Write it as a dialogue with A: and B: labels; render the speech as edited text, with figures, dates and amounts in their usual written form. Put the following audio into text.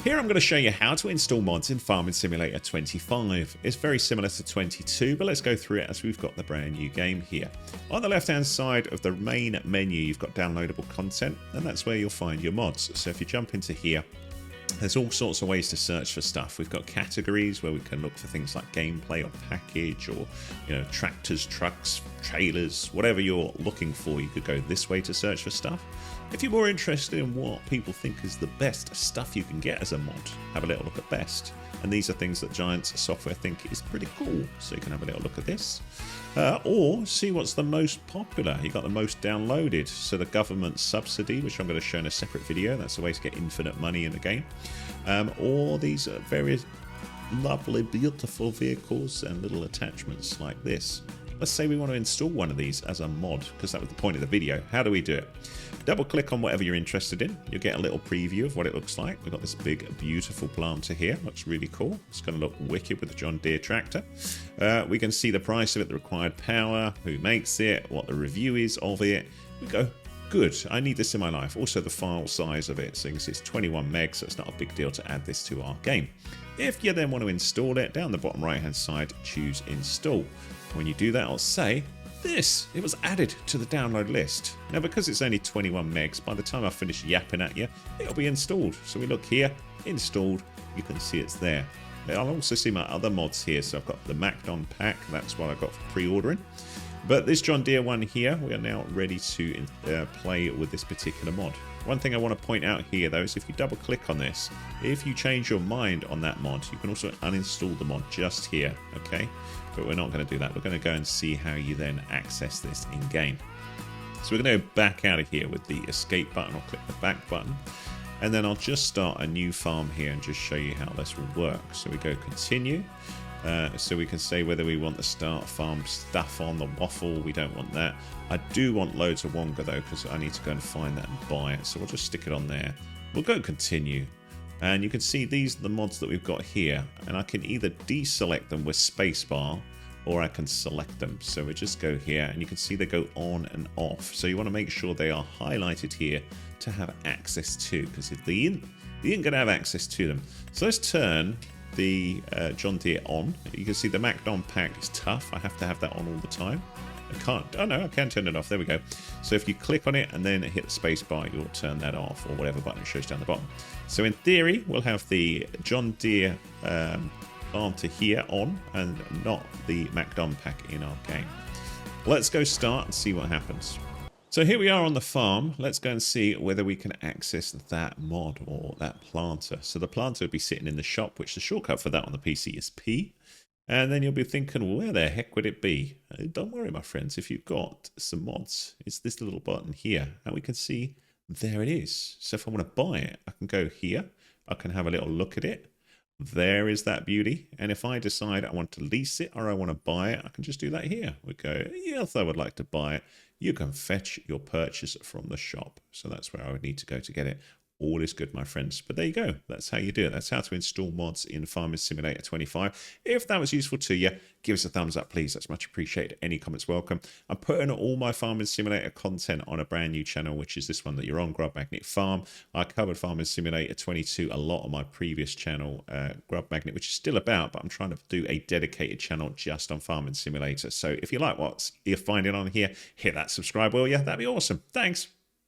A: Here I'm going to show you how to install mods in Farming Simulator 25. It's very similar to 22, but let's go through it as we've got the brand new game here. On the left hand side of the main menu, you've got downloadable content, and that's where you'll find your mods. So if you jump into here, there's all sorts of ways to search for stuff. We've got categories where we can look for things like gameplay or package or, tractors, trucks, trailers, whatever you're looking for. You could go this way to search for stuff. If you're more interested in what people think is the best stuff you can get as a mod, have a little look at best. And these are things that Giants Software think is pretty cool. So you can have a little look at this. Or see what's the most popular. You got the most downloaded. So the government subsidy, which I'm going to show in a separate video. That's a way to get infinite money in the game. Or these various lovely, beautiful vehicles and little attachments like this. Let's say we want to install one of these as a mod, because that was the point of the video. How do we do it? Double click on whatever you're interested in. You'll get a little preview of what it looks like. We've got this big, beautiful planter here. Looks really cool. It's going to look wicked with the John Deere tractor. We can see the price of it, the required power, who makes it, what the review is of it. We go, good, I need this in my life. Also the file size of it. So you can see it's 21 megs, so it's not a big deal to add this to our game. If you then want to install it, down the bottom right hand side, choose install. When you do that, I'll say this, it was added to the download list. Now, because it's only 21 megs, by the time I finish yapping at you, it'll be installed. So we look here, installed, you can see it's there. I'll also see my other mods here. So I've got the MacDon pack, that's what I got for pre-ordering. But this John Deere one here, we are now ready to play with this particular mod. One thing I want to point out here though is if you double click on this, if you change your mind on that mod, you can also uninstall the mod just here, okay? But we're not going to do that. We're going to go and see how you then access this in game. So we're going to go back out of here with the escape button or click the back button. And then I'll just start a new farm here and just show you how this will work. So we go continue. So we can say whether we want the start farm stuff on the waffle. We don't want that. I do want loads of Wonga though, because I need to go and find that and buy it. So we'll just stick it on there. We'll go continue. And you can see these are the mods that we've got here. And I can either deselect them with spacebar or I can select them. So we just go here and you can see they go on and off. So you want to make sure they are highlighted here to have access to, because if you ain't going to have access to them. So let's turn the John Deere on. You can see the MacDon pack is tough. I have to have that on all the time. I can't. Oh no, I can turn it off. There we go. So if you click on it and then hit the space bar, you'll turn that off, or whatever button it shows down the bottom. So in theory, we'll have the John Deere planter here on and not the MacDon pack in our game. Let's go start and see what happens. So here we are on the farm. Let's go and see whether we can access that mod or that planter. So the planter would be sitting in the shop, which the shortcut for that on the PC is P. And then you'll be thinking, well, where the heck would it be? Don't worry, my friends. If you've got some mods, it's this little button here. And we can see there it is. So if I want to buy it, I can go here. I can have a little look at it. There is that beauty. And if I decide I want to lease it or I want to buy it, I can just do that here. We go, yes, I would like to buy it. You can fetch your purchase from the shop. So that's where I would need to go to get it. All is good, my friends. But there you go. That's how you do it. That's how to install mods in Farming Simulator 25. If that was useful to you, give us a thumbs up, please. That's much appreciated. Any comments welcome. I'm putting all my Farming Simulator content on a brand new channel, which is this one that you're on, Grub Magnet Farm. I covered Farming Simulator 22 a lot on my previous channel, Grub Magnet, which is still about, but I'm trying to do a dedicated channel just on Farming Simulator. So if you like what you're finding on here, hit that subscribe, will you? That'd be awesome. Thanks.